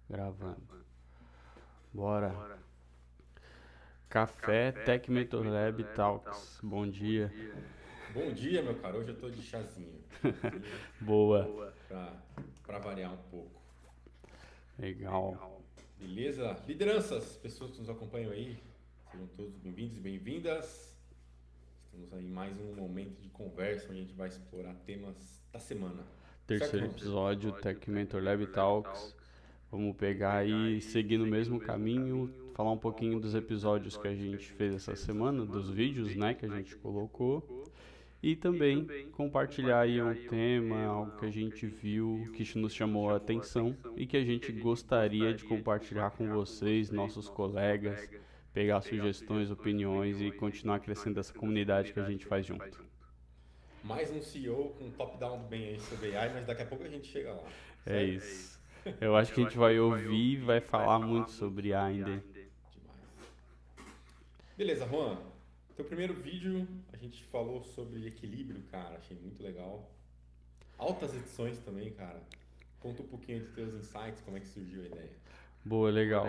Gravando. Bora. Café Tech Mentor Lab Talks. Bom dia. Bom dia, meu cara. Hoje eu tô de chazinho. Chazinho Boa. pra, pra variar um pouco. Legal. Beleza? Lideranças, pessoas que nos acompanham aí, sejam todos bem-vindos e bem-vindas. Estamos aí em mais um momento de conversa onde a gente vai explorar temas da semana. Certo, Terceiro Juan? episódio Tech Mentor Lab Talks. Vamos pegar aí, seguir no mesmo caminho, falar um pouquinho dos episódios que a gente fez essa semana, dos vídeos, né, que a gente colocou. E também compartilhar aí um tema, algo que a gente viu, que nos chamou a atenção e que a gente gostaria de compartilhar com vocês, nossos colegas, pegar sugestões, opiniões e continuar crescendo essa comunidade que a gente faz junto. Mais um CEO com top-down bem aí sobre AI, mas daqui a pouco a gente chega lá, É certo? isso. Eu acho que a gente vai ouvir e vai falar muito sobre A ainda. Demais. Beleza, Juan. Teu primeiro vídeo a gente falou sobre equilíbrio, cara. Achei muito legal. Altas edições também, cara. Conta um pouquinho dos teus insights, como é que surgiu a ideia. Boa, legal.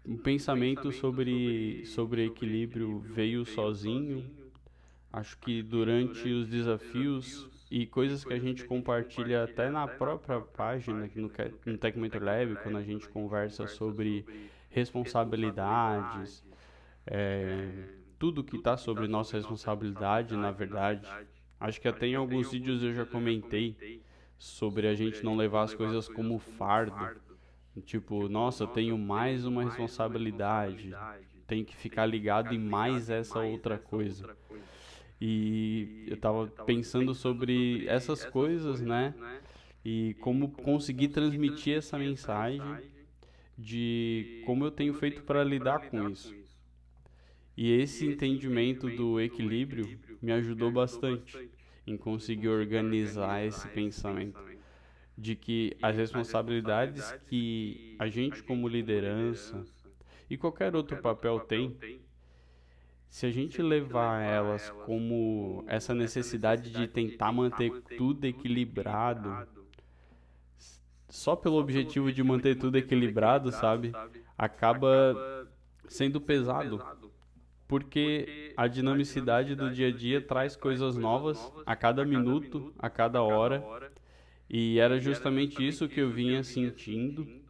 O pensamento sobre equilíbrio veio sozinho. Acho que durante os desafios e coisas que a gente compartilha até na própria página, aqui no Tech Mentor Lab, quando a gente conversa sobre responsabilidades, é, tudo que está sobre nossa responsabilidade, na verdade. Acho que até em alguns vídeos eu já comentei sobre a gente não levar as coisas como fardo. Tipo, nossa, eu tenho mais uma responsabilidade, tenho que ficar ligado em mais essa outra coisa. E eu tava pensando sobre essas coisas, né? E como conseguir transmitir essa mensagem de como eu tenho feito para lidar com isso. E esse entendimento do equilíbrio me ajudou bastante em conseguir organizar esse pensamento de que as responsabilidades que a gente como liderança e qualquer outro papel tem, se a gente levar elas como essa necessidade de tentar manter tudo equilibrado, só pelo objetivo de manter tudo equilibrado, sabe? Acaba sendo pesado, porque a dinamicidade do dia a dia traz coisas novas a cada minuto, a cada hora, e era justamente isso que eu vinha sentindo.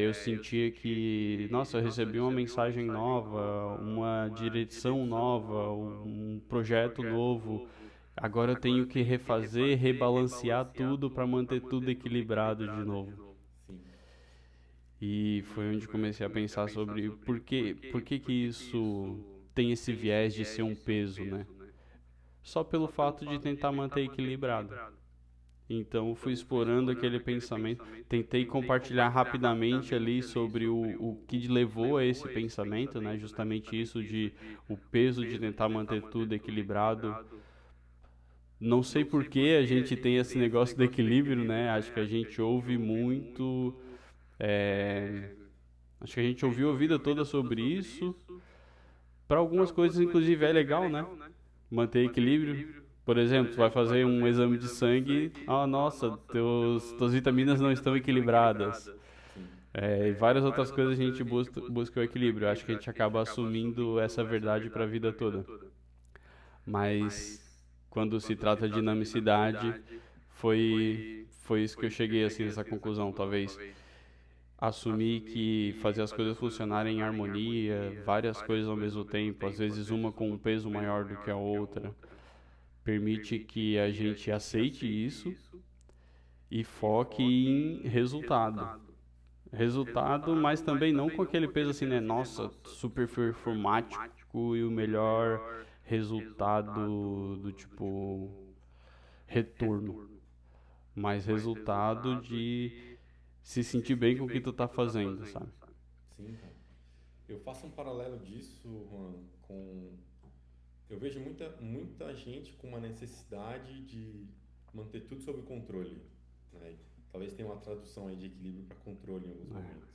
Eu sentia que, nossa, eu recebi uma mensagem nova, uma direção nova, um projeto novo. Agora eu tenho que refazer, rebalancear tudo para manter tudo equilibrado de novo. Sim. E foi onde comecei a pensar sobre por que isso tem esse viés de ser um peso, né? Só pelo fato de tentar manter equilibrado. Então fui explorando aquele pensamento, tentei compartilhar rapidamente ali sobre o que levou a esse pensamento, né? Justamente isso de o peso de tentar manter tudo equilibrado. Não sei por que a gente tem esse negócio do equilíbrio, né? Acho que a gente ouve muito, é, acho que a gente ouviu a vida toda sobre isso. Para algumas coisas, inclusive, é legal, né? Manter equilíbrio. Por exemplo, tu vai fazer um exame de sangue, nossa, tuas vitaminas não estão equilibradas. Sim. E várias outras coisas a gente busca o equilíbrio. Acho que a gente acaba assumindo essa verdade para a vida toda. Mas quando se trata de dinamicidade, foi isso que eu cheguei assim nessa conclusão, talvez assumir que fazer as coisas funcionarem em harmonia, várias coisas ao mesmo tempo, às vezes uma com um peso maior do que a outra, permite que a gente aceite isso e foque em resultado. Resultado, mas também não com aquele peso assim, né? Nossa, super performático e o melhor resultado do tipo retorno, mas resultado de se sentir bem com o que tu tá fazendo, sabe? Sim, cara. Eu faço um paralelo disso, Juan, com. Eu vejo muita gente com uma necessidade de manter tudo sob controle, né? Talvez tenha uma tradução aí de equilíbrio para controle em alguns momentos.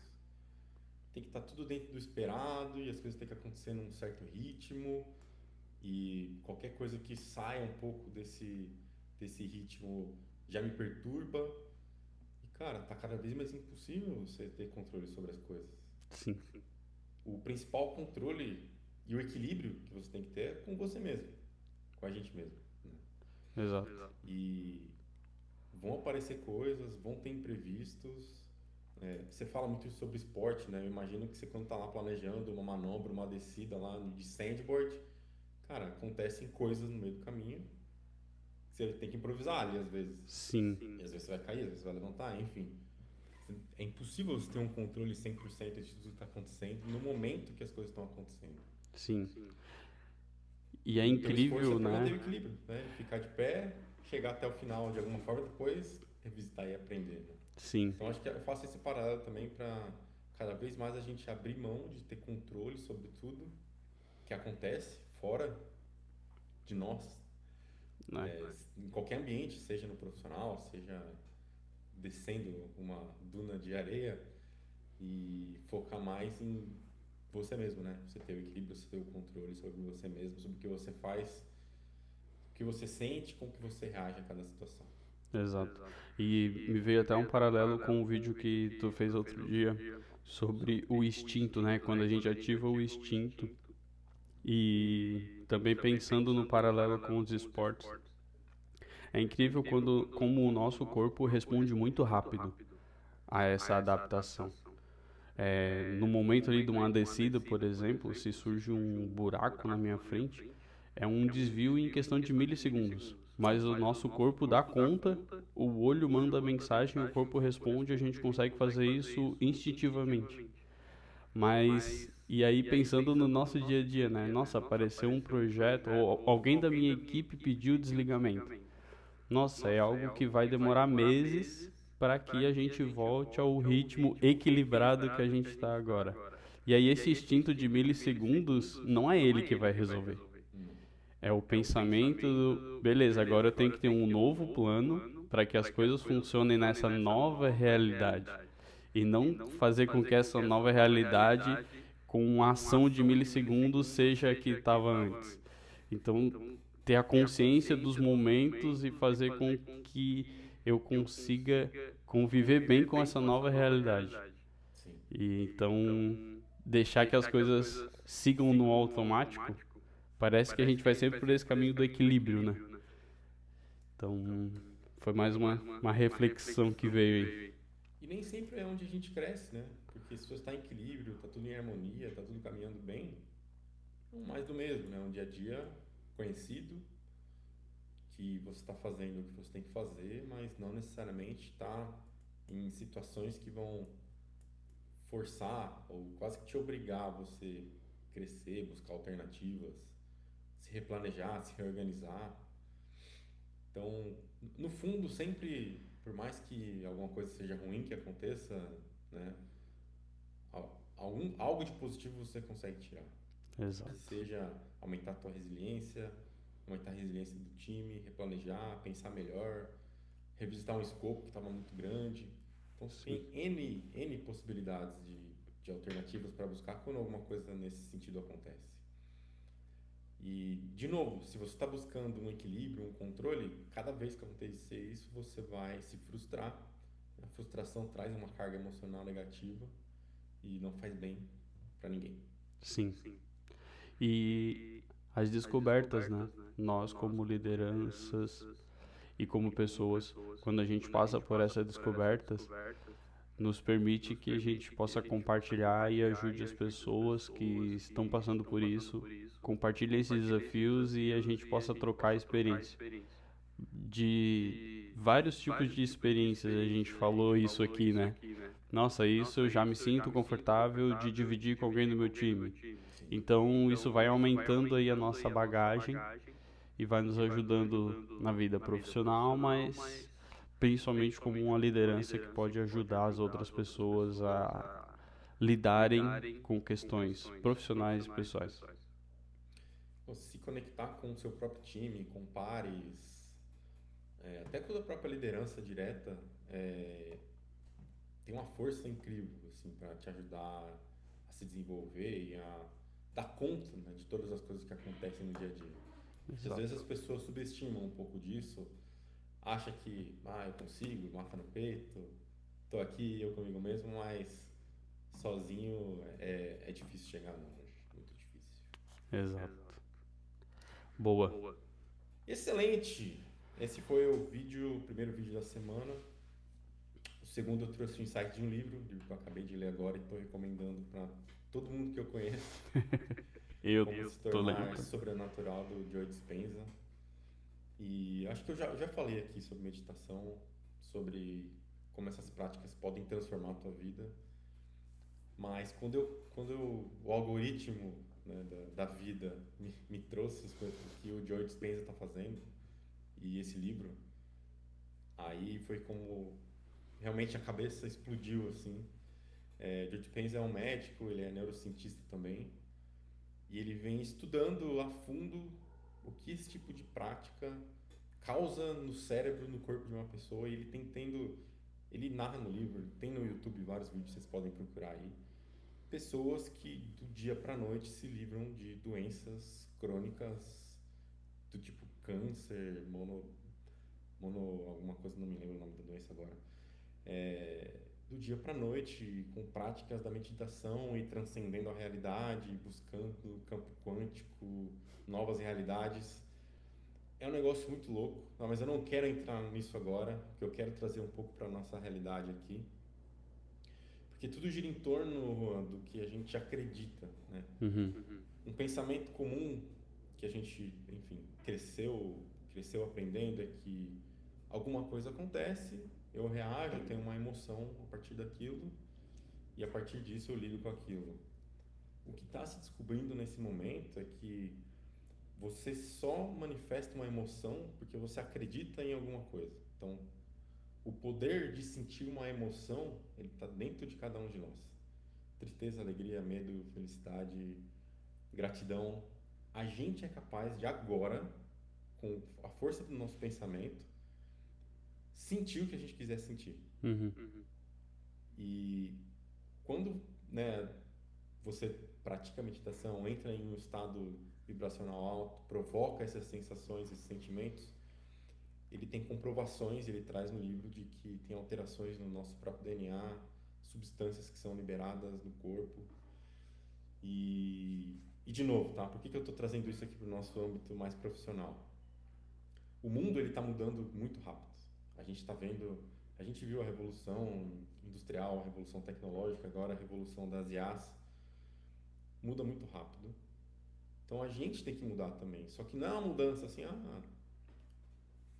Tem que estar tudo dentro do esperado e as coisas têm que acontecer num certo ritmo e qualquer coisa que saia um pouco desse ritmo já me perturba. E cara, tá cada vez mais impossível você ter controle sobre as coisas. Sim, O principal controle e o equilíbrio que você tem que ter é com você mesmo, com a gente mesmo, né? exato. E vão aparecer coisas, vão ter imprevistos. Você fala muito sobre esporte, né? Eu imagino que você quando tá lá planejando uma manobra, uma descida lá de sandboard, cara, acontecem coisas no meio do caminho que você tem que improvisar ali às vezes. Sim, E às vezes você vai cair, às vezes você vai levantar, enfim. É impossível você ter um controle 100% de tudo que está acontecendo no momento que as coisas estão acontecendo. sim. E é E o esforço é incrível, para manter o né? equilíbrio, né? Ficar de pé, chegar até o final de alguma forma, depois revisitar e aprender, né? Sim, Então acho que eu faço esse paralelo também para cada vez mais a gente abrir mão de ter controle sobre tudo que acontece fora de nós, né? em qualquer ambiente, seja no profissional, seja descendo uma duna de areia, e focar mais em você mesmo, né? Você ter o equilíbrio, você ter o controle sobre você mesmo, sobre o que você faz, o que você sente, como que você reage a cada situação. Exato. E me veio até um paralelo com o vídeo que tu fez outro dia sobre o instinto, né? Quando a gente ativa o instinto e também pensando no paralelo com os esportes. É incrível como o nosso corpo responde muito rápido a essa adaptação. No momento ali de uma descida, por exemplo, se surge um buraco na minha frente, é um desvio em questão de milissegundos. Mas o nosso corpo dá conta, o olho manda a mensagem, o corpo responde, a gente consegue fazer isso instintivamente. Mas, e aí pensando no nosso dia a dia, né? Nossa, apareceu um projeto, ou alguém da minha equipe pediu desligamento. Nossa, é algo que vai demorar meses para que a gente volte ao ritmo equilibrado que a gente está agora. E aí esse instinto de milissegundos não é ele que vai resolver. Hum. É o pensamento do, beleza, agora eu tenho que ter um novo plano para que as coisas funcionem nessa nova realidade. E não fazer com que essa nova realidade, com uma ação de milissegundos, seja a que estava antes. Então, ter a consciência dos momentos e fazer com que eu consiga conviver bem com essa nova realidade. Sim. E então, deixar que as coisas sigam no automático, parece que a gente vai sempre por esse caminho do equilíbrio, né? Então, foi mais uma reflexão que veio aí. E nem sempre é onde a gente cresce, né? Porque se você está em equilíbrio, está tudo em harmonia, está tudo caminhando bem, é mais do mesmo, né? Um dia a dia conhecido, que você está fazendo o que você tem que fazer, mas não necessariamente está em situações que vão forçar ou quase que te obrigar a você crescer, buscar alternativas, se replanejar, se reorganizar. Então, no fundo, sempre, por mais que alguma coisa seja ruim que aconteça, né, algo de positivo você consegue tirar. Que Exato. seja aumentar a tua resiliência, aumentar a resiliência do time, replanejar, pensar melhor, revisitar um escopo que estava muito grande. Então, você Sim. tem N possibilidades de alternativas para buscar quando alguma coisa nesse sentido acontece. E, de novo, se você está buscando um equilíbrio, um controle, cada vez que acontecer isso, você vai se frustrar. A frustração traz uma carga emocional negativa e não faz bem para ninguém. Sim. E as descobertas, né? Nós, como lideranças e como pessoas, quando a gente passa por essas descobertas, nos permite que a gente possa compartilhar e ajude as pessoas que estão passando por isso, compartilhe esses desafios e a gente possa trocar experiência. De vários tipos de experiências, a gente falou isso aqui, né? Nossa, isso eu já me sinto confortável de dividir com alguém do meu time. Sim. Então, isso vai aumentando aí a nossa bagagem e vai nos ajudando na vida profissional, mas principalmente como uma liderança que pode ajudar as outras pessoas a lidarem com questões profissionais e pessoais. Você se conectar com o seu próprio time, com pares, até com a própria liderança direta, tem uma força incrível assim, para te ajudar a se desenvolver e a dar conta, né, de todas as coisas que acontecem no dia a dia. Porque às vezes as pessoas subestimam um pouco disso, acha que eu consigo, mata no peito, tô aqui eu comigo mesmo, mas sozinho é difícil chegar longe, muito difícil. Exato. Boa. Excelente! Esse foi o primeiro vídeo da semana. O segundo eu trouxe um insight de um livro que eu acabei de ler agora e estou recomendando para todo mundo que eu conheço. Eu Como se tô tornar lendo. sobrenatural, do Joe Dispenza. E acho que eu já falei aqui sobre meditação, sobre como essas práticas podem transformar a tua vida. Mas o algoritmo, né, da vida me trouxe as coisas que o Joe Dispenza está fazendo e esse livro, aí foi como realmente a cabeça explodiu assim. Joe Dispenza é um médico, ele é neurocientista também, e ele vem estudando a fundo o que esse tipo de prática causa no cérebro, no corpo de uma pessoa, e ele narra no livro, tem no YouTube vários vídeos, vocês podem procurar aí, pessoas que do dia para noite se livram de doenças crônicas do tipo câncer, alguma coisa, não me lembro o nome da doença agora, do dia para noite, com práticas da meditação e transcendendo a realidade, buscando o campo quântico, novas realidades. É um negócio muito louco, mas eu não quero entrar nisso agora, porque eu quero trazer um pouco para a nossa realidade aqui. Porque tudo gira em torno, Juan, do que a gente acredita, né? Uhum. Um pensamento comum que a gente, enfim, cresceu aprendendo é que alguma coisa acontece, eu reajo, eu tenho uma emoção a partir daquilo e a partir disso eu lido com aquilo. O que está se descobrindo nesse momento é que você só manifesta uma emoção porque você acredita em alguma coisa. Então, o poder de sentir uma emoção, ele está dentro de cada um de nós. Tristeza, alegria, medo, felicidade, gratidão. A gente é capaz de agora, com a força do nosso pensamento, sentir o que a gente quiser sentir. Uhum. E quando, né, você pratica meditação, entra em um estado vibracional alto, provoca essas sensações, esses sentimentos, ele tem comprovações, ele traz no livro de que tem alterações no nosso próprio DNA, substâncias que são liberadas do corpo. E de novo, tá? Por que eu estou trazendo isso aqui para o nosso âmbito mais profissional? O mundo ele está mudando muito rápido. A gente viu a revolução industrial, a revolução tecnológica, agora a revolução das IAs. Muda muito rápido. Então a gente tem que mudar também. Só que não é uma mudança assim,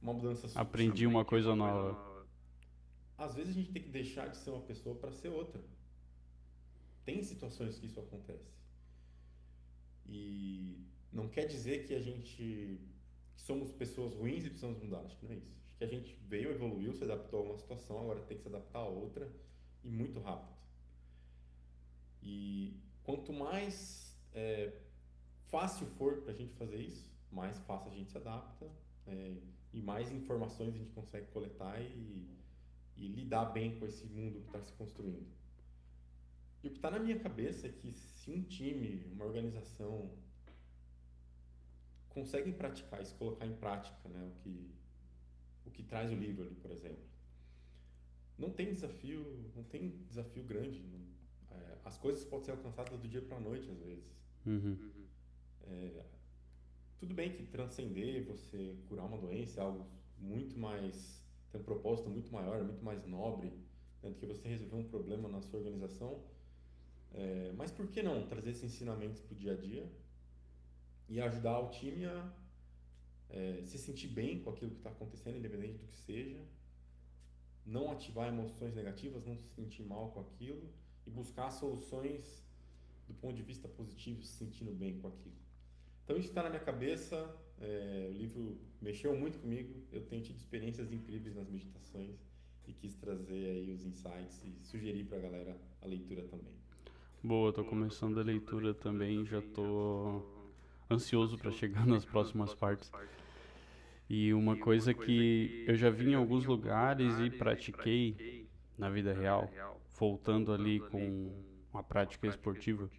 uma mudança sutil. Aprendi uma coisa nova. Às vezes a gente tem que deixar de ser uma pessoa para ser outra. Tem situações que isso acontece. E não quer dizer que somos pessoas ruins e precisamos mudar. Acho que não é isso. Acho que a gente veio, evoluiu, se adaptou a uma situação, agora tem que se adaptar a outra e muito rápido. E quanto mais fácil for para a gente fazer isso, mais fácil a gente se adapta e mais informações a gente consegue coletar e lidar bem com esse mundo que está se construindo. E o que está na minha cabeça é que se um time, uma organização conseguem praticar isso, colocar em prática, né, o que traz o livro ali, por exemplo, não tem desafio grande. As coisas podem ser alcançadas do dia para a noite, às vezes. Uhum. Tudo bem que transcender, você curar uma doença é algo muito mais, tem um propósito muito maior, muito mais nobre, né, do que você resolver um problema na sua organização. Mas por que não trazer esses ensinamentos para o dia a dia e ajudar o time a se sentir bem com aquilo que está acontecendo, independente do que seja, não ativar emoções negativas, não se sentir mal com aquilo e buscar soluções do ponto de vista positivo, se sentindo bem com aquilo. Então isso está na minha cabeça, o livro mexeu muito comigo, eu tenho tido experiências incríveis nas meditações e quis trazer aí os insights e sugerir para a galera a leitura também. Boa, tô começando a leitura também, já tô ansioso para chegar nas próximas partes. E uma coisa que eu já vi em alguns lugares e pratiquei na vida real, voltando ali com uma prática esportiva,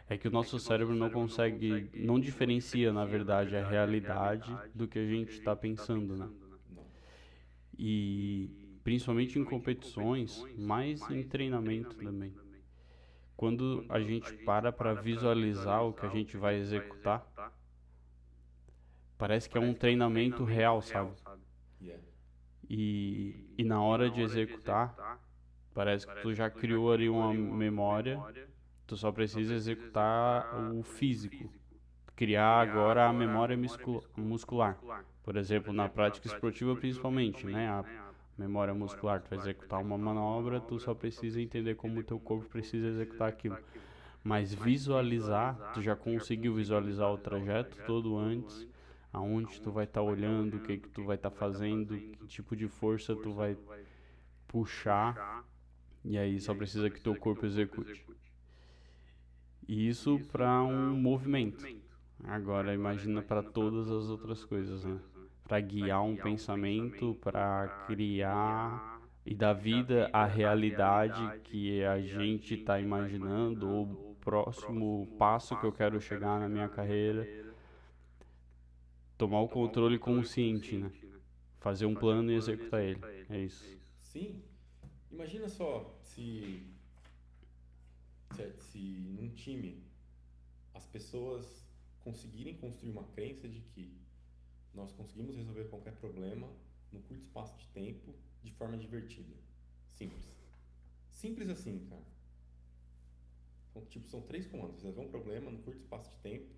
é que o nosso cérebro não diferencia, na verdade, a realidade do que a gente está pensando, né? Não. E principalmente em competições, mas em treinamento também. Quando a gente para visualizar o que a gente vai executar, parece que é um treinamento real, sabe? Yeah. E na hora de executar, parece que tu já criou ali uma memória, tu só precisa executar o físico, criar agora a memória muscular. Por exemplo, na prática esportiva principalmente, né? A memória muscular, tu vai executar uma manobra, tu só precisa entender como o teu corpo precisa executar aquilo. Mas visualizar, tu já conseguiu visualizar o trajeto todo antes, aonde tu vai estar olhando, o que que tu vai estar fazendo, que tipo de força tu vai puxar, e aí só precisa que teu corpo execute. E isso para um movimento. Agora imagina para todas as outras coisas, né? Para guiar um pensamento, para criar e dar vida à realidade que a gente está imaginando, ou o próximo passo que eu quero chegar na minha carreira, tomar o controle consciente, né? Fazer um plano e executar ele. É isso. Sim, imagina só se num time as pessoas conseguirem construir uma crença de que nós conseguimos resolver qualquer problema num curto espaço de tempo de forma divertida. Simples. Simples assim, cara. São 3 comandos. Resolver um problema num curto espaço de tempo.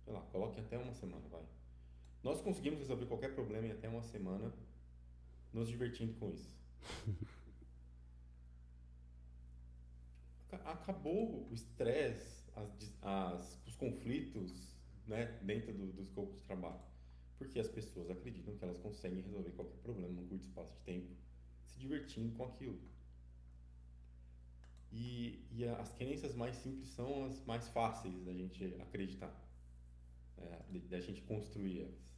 Sei lá, coloque até uma semana, vai. Nós conseguimos resolver qualquer problema em até uma semana nos divertindo com isso. Acabou o estresse, os conflitos, né, dentro do escopo de trabalho. Porque as pessoas acreditam que elas conseguem resolver qualquer problema num curto espaço de tempo, se divertindo com aquilo. E as crenças mais simples são as mais fáceis da gente acreditar, da gente construir elas.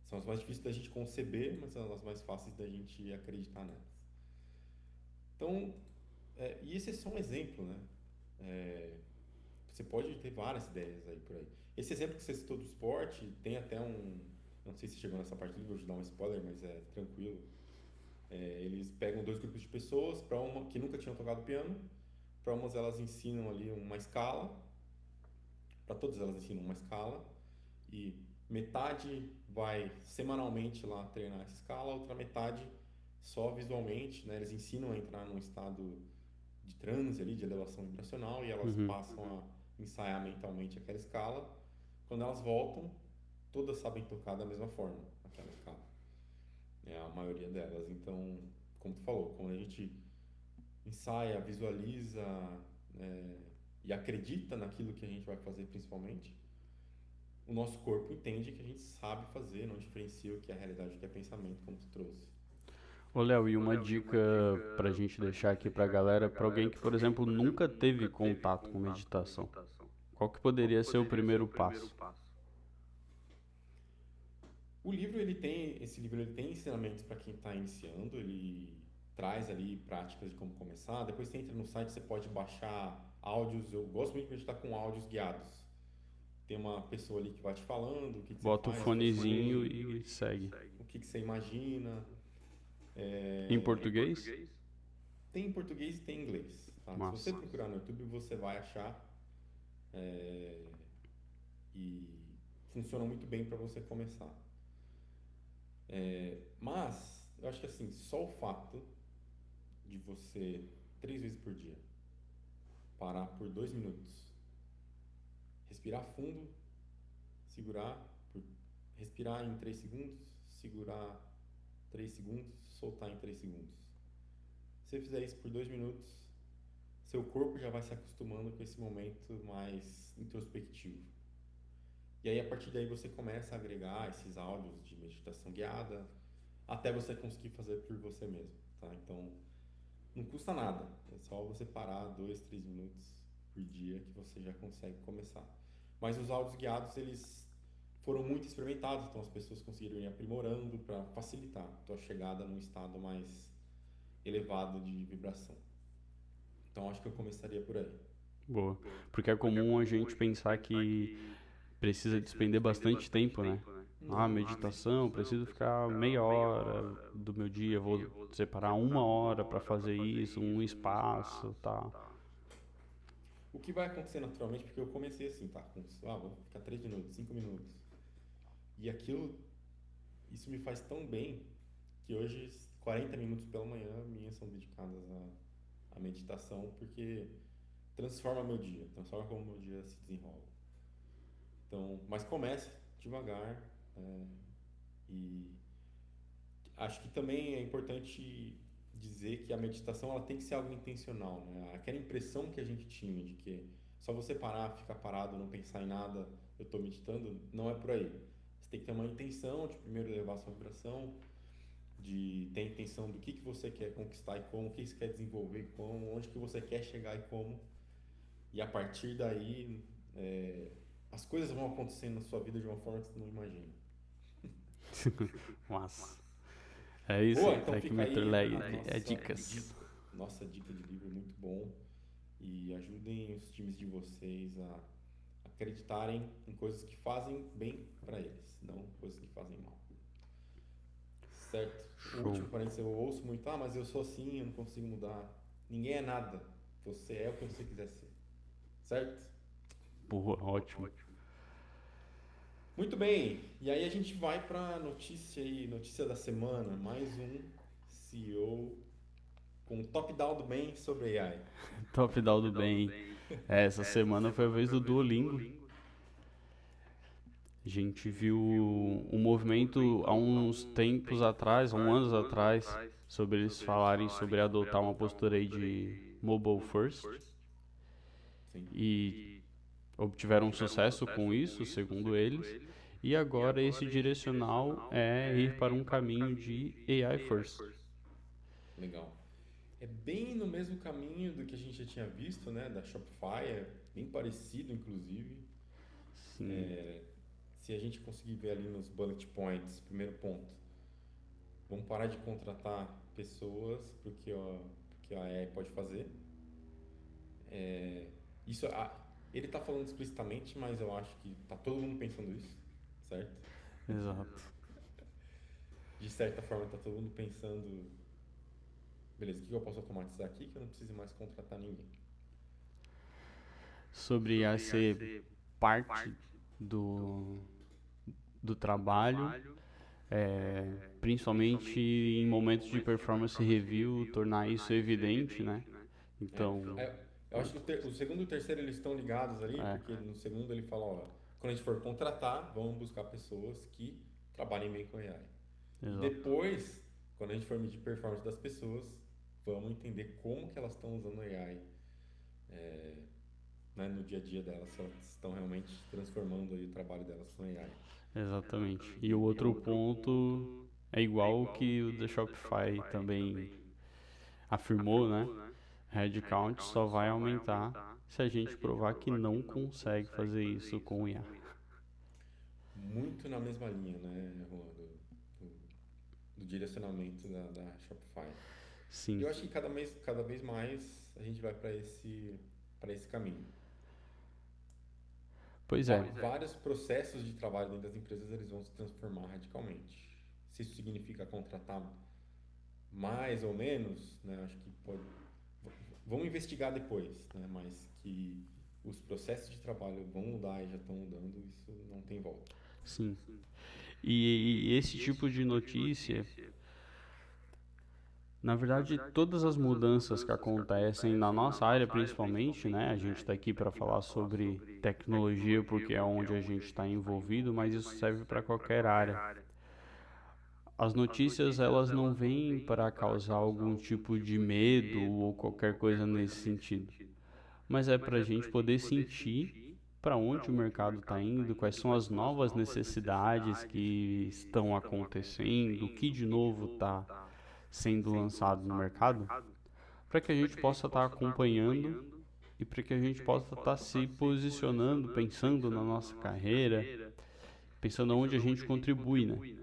São as mais difíceis da gente conceber, mas são as mais fáceis da gente acreditar nelas. Então, e esse é só um exemplo, né? Você pode ter várias ideias aí por aí. Esse exemplo que você citou do esporte, tem até não sei se chegou nessa parte do livro, vou te dar um spoiler, mas é tranquilo. Eles pegam 2 grupos de pessoas, para uma que nunca tinham tocado piano, para umas elas ensinam ali uma escala, para todas elas ensinam uma escala, e metade vai semanalmente lá treinar essa escala, a outra metade só visualmente, né? Eles ensinam a entrar num estado de transe ali, de elevação vibracional, e elas passam a ensaiar mentalmente aquela escala. Quando elas voltam, todas sabem tocar da mesma forma aquela escala. A maioria delas. Então, como tu falou, quando a gente ensaia, visualiza, e acredita naquilo que a gente vai fazer principalmente, o nosso corpo entende que a gente sabe fazer, não diferencia o que é realidade e o que é pensamento, como tu trouxe. Ô Léo, e uma dica pra gente deixar aqui pra galera, pra alguém que, por exemplo, nunca teve contato com meditação. Qual que poderia ser o primeiro passo? Esse livro ele tem ensinamentos para quem está iniciando, ele traz ali práticas de como começar. Depois você entra no site, você pode baixar áudios. Eu gosto muito de meditar com áudios guiados. Tem uma pessoa ali que vai te falando o que você Bota o faz, fonezinho e segue. o que você imagina. Em português? Tem em português e tem em inglês. Tá? Se Massa. você procurar no YouTube, você vai achar. E funciona muito bem para você começar. Mas eu acho que assim, só o fato de você 3 vezes por dia parar por 2 minutos, respirar fundo, respirar em 3 segundos, segurar 3 segundos, soltar em 3 segundos. Se você fizer isso por 2 minutos, seu corpo já vai se acostumando com esse momento mais introspectivo. E aí, a partir daí, você começa a agregar esses áudios de meditação guiada até você conseguir fazer por você mesmo, tá? Então, não custa nada. É só você parar 2, 3 minutos por dia que você já consegue começar. Mas os áudios guiados, eles foram muito experimentados, então as pessoas conseguiram ir aprimorando para facilitar a tua chegada num estado mais elevado de vibração. Então, acho que eu começaria por aí. Boa. Porque é comum a gente pensar que precisa despender bastante tempo, né? Ah, meditação, preciso ficar meia hora do meu dia, vou separar uma hora para fazer isso, um espaço, tá? O que vai acontecer naturalmente, porque eu comecei assim, tá? Vou ficar 3 minutos, 5 minutos. E isso me faz tão bem que hoje 40 minutos pela manhã minhas são dedicadas à meditação, porque transforma meu dia, transforma como meu dia se desenrola. Então, mas comece devagar, e acho que também é importante dizer que a meditação ela tem que ser algo intencional, né? Aquela impressão que a gente tinha de que só você parar, ficar parado, não pensar em nada, eu estou meditando, não é por aí. Você tem que ter uma intenção de primeiro elevar a sua vibração, de ter a intenção do que você quer conquistar e como, o que você quer desenvolver e como, onde que você quer chegar e como. E a partir daí, as coisas vão acontecendo na sua vida de uma forma que você não imagina. Massa. É isso, Boa, então Tech fica Mentor aí Leg, a é dicas. nossa dica de livro muito bom. E ajudem os times de vocês a acreditarem em coisas que fazem bem para eles, não coisas que fazem mal. Certo? O Show. último parênteses, eu ouço muito, mas eu sou assim, eu não consigo mudar. Ninguém é nada. Você é o que você quiser ser. Certo? Boa, ótimo. Muito bem. E aí a gente vai para notícia da semana. Mais um CEO com top-down do bem sobre AI. Top down do bem. Essa semana foi a vez do Duolingo. A gente viu um movimento há uns tempos atrás, há anos atrás, sobre eles falarem sobre adotar uma postura aí de mobile first. Sim. E obtiveram sucesso com isso, segundo eles. E agora esse direcional é ir para um caminho de AI first. Legal. É bem no mesmo caminho do que a gente já tinha visto, né? Da Shopify, é bem parecido, inclusive. Sim. Se a gente conseguir ver ali nos bullet points, primeiro ponto, vamos parar de contratar pessoas porque a AI pode fazer. Ele está falando explicitamente, mas eu acho que está todo mundo pensando isso, certo? Exato. De certa forma, está todo mundo pensando, beleza, o que eu posso automatizar aqui que eu não preciso mais contratar ninguém? Sobre IA ser parte do trabalho, principalmente em momentos de performance review, tornar isso evidente, né? Então, Eu acho que o segundo e o terceiro eles estão ligados ali, porque no segundo ele fala, ó, quando a gente for contratar, vamos buscar pessoas que trabalhem bem com AI. exato. E depois, quando a gente for medir performance das pessoas, vamos entender como que elas estão usando AI né, no dia a dia delas, se elas estão realmente transformando aí o trabalho delas com AI. Exatamente. E o outro ponto é igual o que o The Shopify também afirmou, né? Headcount só vai aumentar se a gente provar que não consegue fazer isso com IA. Muito na mesma linha, né, Juan, do direcionamento da Shopify. Sim. Eu acho que cada vez mais a gente vai para esse caminho. Pois é. Vários processos de trabalho dentro das empresas eles vão se transformar radicalmente. Se isso significa contratar mais ou menos, né, acho que pode. Vamos investigar depois, né, mas que os processos de trabalho vão mudar e já estão mudando, isso não tem volta. Sim. E esse tipo de notícia, na verdade, todas as mudanças que acontecem na nossa área, principalmente, né? A gente está aqui para falar sobre tecnologia porque é onde a gente está envolvido, mas isso serve para qualquer área. As notícias, elas não vêm para causar algum tipo de medo ou qualquer coisa nesse sentido, mas é para a gente poder sentir para onde o mercado está indo, quais são as novas necessidades que estão acontecendo, o que de novo está sendo lançado no mercado, para que a gente possa estar acompanhando e para que a gente possa estar se posicionando, pensando na nossa carreira, pensando onde a gente contribui, né?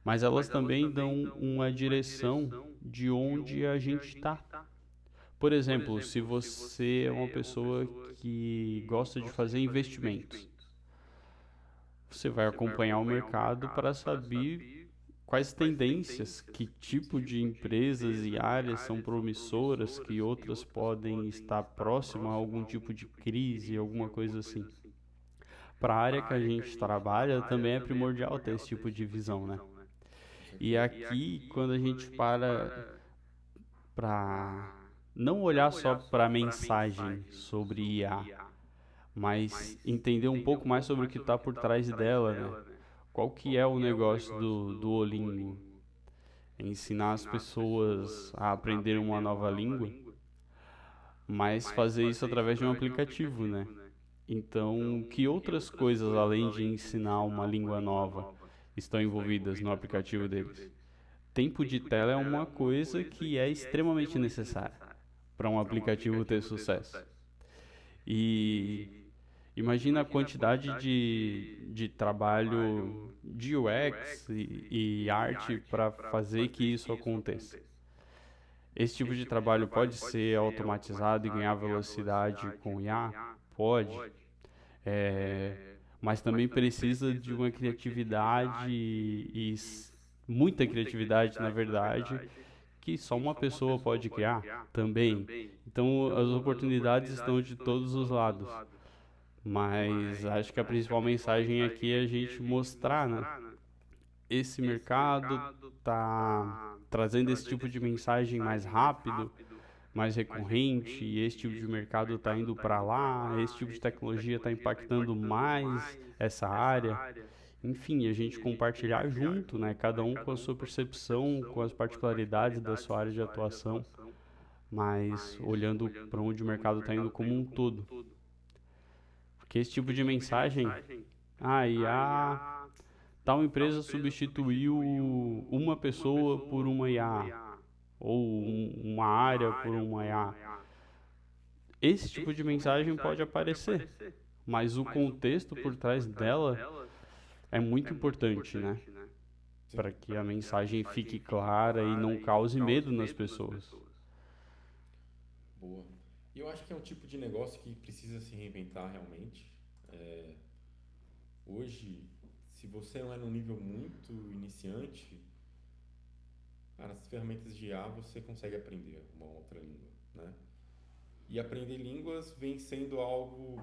Mas elas também dão uma direção de onde a gente está. Por exemplo, se você é uma pessoa que gosta de fazer investimentos, você vai acompanhar o mercado para saber quais tendências, que tipo de empresas e áreas são promissoras, que outras podem estar próximas a algum tipo de crise, alguma coisa assim. Para a área que a gente trabalha, também é primordial ter esse tipo de visão, né? Com E certeza. aqui, quando a gente para não olhar só para a mensagem sobre IA, mas entender um pouco mais sobre o que está por trás dela, né? Qual que é o negócio do Duolingo? Ensinar as pessoas a aprenderem uma nova língua, mas fazer isso através de um aplicativo, né? Então, que outras coisas além de ensinar uma língua nova estão envolvidas no aplicativo deles? Tempo de tela é uma coisa que é extremamente necessária para um aplicativo ter sucesso. E imagina a quantidade de trabalho de UX e arte para fazer que isso aconteça. Esse tipo de trabalho pode ser automatizado e ganhar velocidade com IA? Pode. É, mas também precisa de uma criatividade muita criatividade, na verdade, que só uma pessoa pode criar também. Então, as oportunidades estão de todos os lados. Mas acho que a principal mensagem aqui é a gente mostrar, né? Esse mercado tá trazendo esse tipo de mensagem mais rápido, mais recorrente, e esse tipo de mercado está indo para lá, esse tipo de tecnologia está impactando mais essa área. Enfim, a gente compartilhar junto, né? Cada um com a sua percepção, com as particularidades da sua área de atuação, mas olhando para onde o mercado está indo como um todo. Porque esse tipo de mensagem, e a tal empresa substituiu uma pessoa por uma IA, ou uma área por uma IA. Esse tipo de mensagem pode aparecer, mas o contexto por trás dela é muito importante, né? Sim. Para que a mensagem fique clara e não cause medo nas pessoas. Boa. E eu acho que é um tipo de negócio que precisa se reinventar realmente. Hoje, se você não é num nível muito iniciante, cara, as ferramentas de IA você consegue aprender uma outra língua, né? E aprender línguas vem sendo algo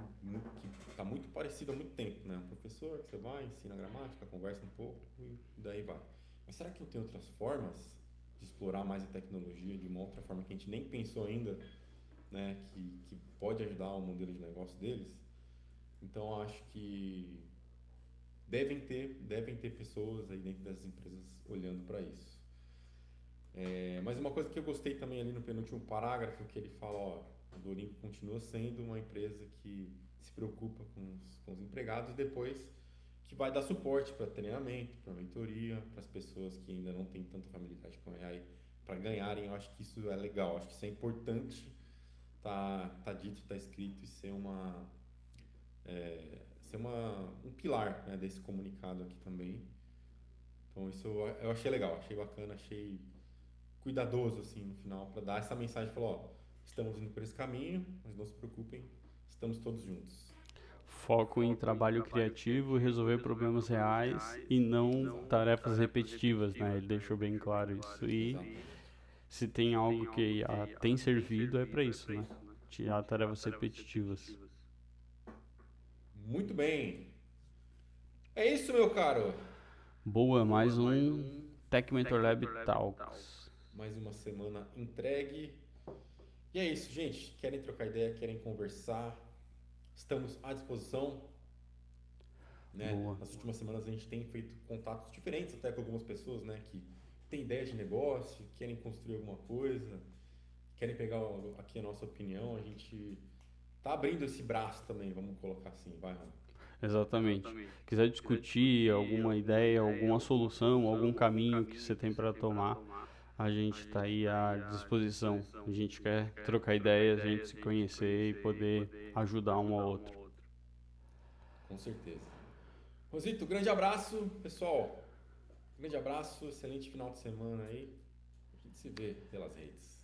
que está muito parecido há muito tempo, né? O professor que você vai, ensina gramática, conversa um pouco e daí vai. Mas será que não tem outras formas de explorar mais a tecnologia de uma outra forma que a gente nem pensou ainda, né? Que pode ajudar o modelo de negócio deles? Então, eu acho que devem ter pessoas aí dentro das empresas olhando para isso. Mas uma coisa que eu gostei também ali no penúltimo parágrafo, que ele fala, ó, o Duolingo continua sendo uma empresa que se preocupa com os empregados, depois que vai dar suporte para treinamento, para mentoria, para as pessoas que ainda não têm tanta familiaridade com AI, para ganharem. Eu acho que isso é legal, acho que isso é importante, tá dito, tá escrito e ser um pilar, né, desse comunicado aqui também. Então isso eu achei legal, achei bacana, achei cuidadoso assim no final para dar essa mensagem, falar, ó, estamos indo por esse caminho, mas não se preocupem, estamos todos juntos. Foco em trabalho criativo, resolver problemas reais e não Exato. tarefas repetitivas, né? Ele deixou bem claro isso. E Exatamente. se tem algo que tem servido, é para isso, né? Tirar tarefas repetitivas. Muito bem. É isso, meu caro. Boa, mais um Tech Mentor Lab Talks. Mais uma semana entregue. E é isso, gente. Querem trocar ideia, querem conversar? Estamos à disposição, né? Boa. Nas últimas semanas a gente tem feito contatos diferentes até com algumas pessoas, né, que têm ideias de negócio, querem construir alguma coisa, querem pegar aqui a nossa opinião. A gente tá abrindo esse braço também, vamos colocar assim, vai, Ron. Exatamente. Quiser discutir alguma ideia, alguma solução, algum caminho que você tem para tomar, a gente está aí à disposição. A gente quer trocar ideias, a gente se conhecer e poder ajudar um ao outro. Com certeza. Rosito, grande abraço, pessoal. Grande abraço, excelente final de semana aí. A gente se vê pelas redes.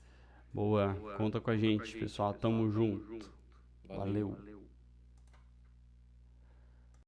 Boa, conta com a gente, pessoal. Tamo junto. Valeu. Valeu.